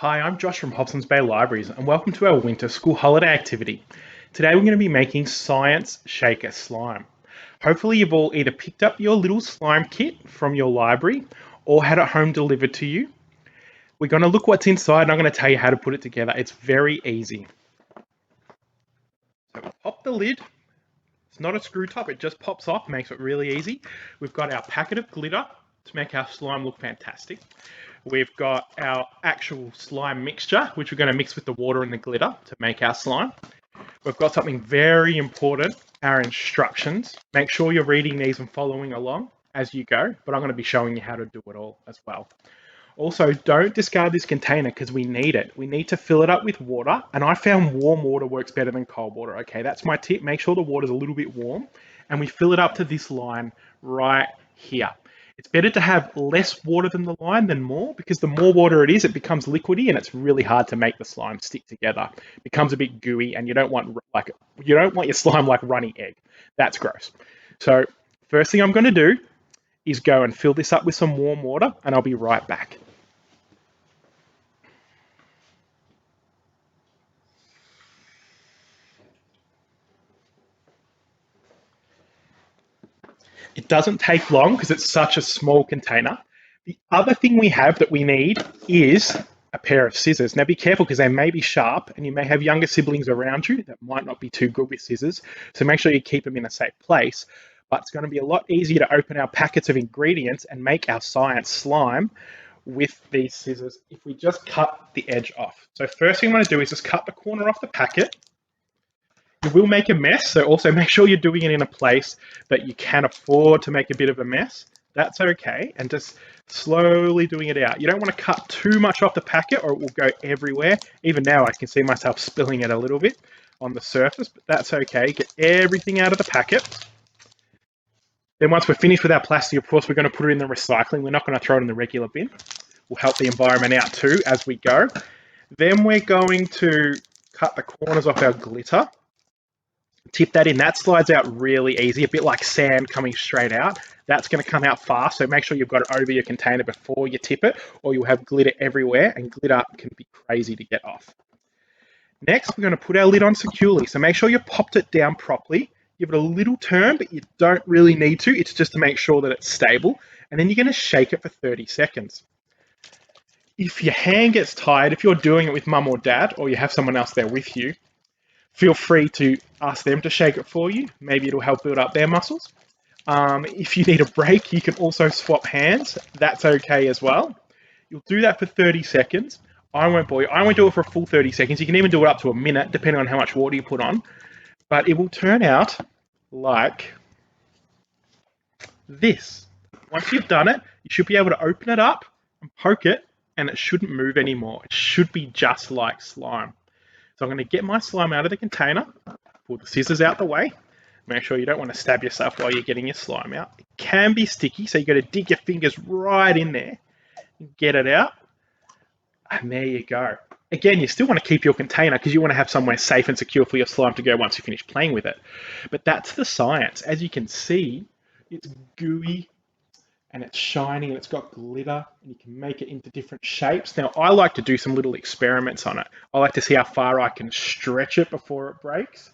Hi, I'm Josh from Hobson's Bay Libraries and welcome to our winter school holiday activity. Today we're going to be making Science Shaker Slime. Hopefully you've all either picked up your little slime kit from your library or had it home delivered to you. We're going to look what's inside and I'm going to tell you how to put it together. It's very easy. So pop the lid. It's not a screw top, it just pops off, makes it really easy. We've got our packet of glitter to make our slime look fantastic. We've got our actual slime mixture, which we're going to mix with the water and the glitter to make our slime. We've got something very important, our instructions. Make sure you're reading these and following along as you go, but I'm going to be showing you how to do it all as well. Also, don't discard this container because we need it. We need to fill it up with water, and I found warm water works better than cold water. Okay, that's my tip. Make sure the water's a little bit warm, and we fill it up to this line right here. It's better to have less water than the line than more, because the more water it is, it becomes liquidy, and it's really hard to make the slime stick together. It becomes a bit gooey, and you don't want your slime like runny egg. That's gross. So first thing I'm going to do is go and fill this up with some warm water, and I'll be right back. It doesn't take long because it's such a small container. The other thing we have that we need is a pair of scissors. Now be careful because they may be sharp and you may have younger siblings around you that might not be too good with scissors. So make sure you keep them in a safe place. But it's going to be a lot easier to open our packets of ingredients and make our science slime with these scissors if we just cut the edge off. So first thing I'm going to do is just cut the corner off the packet. You will make a mess, so also make sure you're doing it in a place that you can afford to make a bit of a mess. That's okay, and just slowly doing it out. You don't want to cut too much off the packet or it will go everywhere. Even now I can see myself spilling it a little bit on the surface, but that's okay. Get everything out of the packet. Then once we're finished with our plastic, of course, we're going to put it in the recycling. We're not going to throw it in the regular bin. We'll help the environment out too as we go. Then we're going to cut the corners off our glitter. Tip that in. That slides out really easy, a bit like sand coming straight out. That's going to come out fast, so make sure you've got it over your container before you tip it, or you'll have glitter everywhere, and glitter can be crazy to get off. Next, we're going to put our lid on securely, so make sure you popped it down properly. Give it a little turn, but you don't really need to. It's just to make sure that it's stable, and then you're going to shake it for 30 seconds. If your hand gets tired, if you're doing it with mum or dad, or you have someone else there with you, feel free to ask them to shake it for you. Maybe it'll help build up their muscles. If you need a break, you can also swap hands. That's okay as well. You'll do that for 30 seconds. I won't bore you. I won't do it for a full 30 seconds. You can even do it up to a minute, depending on how much water you put on. But it will turn out like this. Once you've done it, you should be able to open it up and poke it, and it shouldn't move anymore. It should be just like slime. So I'm going to get my slime out of the container, pull the scissors out the way. Make sure you don't want to stab yourself while you're getting your slime out. It can be sticky, so you've got to dig your fingers right in there and get it out. And there you go. Again, you still want to keep your container because you want to have somewhere safe and secure for your slime to go once you finish playing with it. But that's the science. As you can see, it's gooey and it's shiny and it's got glitter and you can make it into different shapes. Now, I like to do some little experiments on it. I like to see how far I can stretch it before it breaks.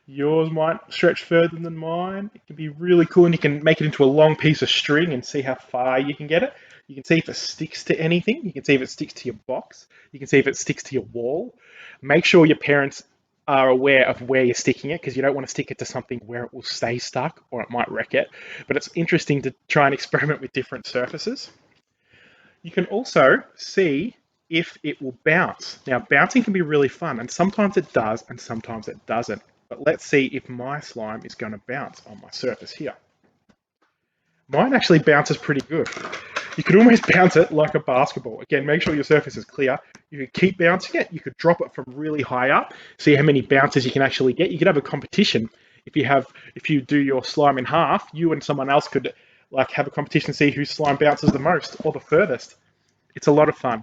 Yours might stretch further than mine. It can be really cool, and you can make it into a long piece of string and see how far you can get it. You can see if it sticks to anything. You can see if it sticks to your box. You can see if it sticks to your wall. Make sure your parents are aware of where you're sticking it, because you don't want to stick it to something where it will stay stuck or it might wreck it. But it's interesting to try and experiment with different surfaces. You can also see if it will bounce. Now, bouncing can be really fun, and sometimes it does and sometimes it doesn't. But let's see if my slime is going to bounce on my surface here. Mine actually bounces pretty good. You could almost bounce it like a basketball. Again, make sure your surface is clear. You could keep bouncing it. You could drop it from really high up, see how many bounces you can actually get. You could have a competition. If you do your slime in half, you and someone else could have a competition to see whose slime bounces the most or the furthest. It's a lot of fun.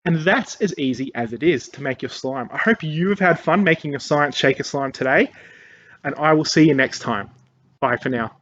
And that's as easy as it is to make your slime. I hope you have had fun making a Science Shaker slime today, and I will see you next time. Bye for now.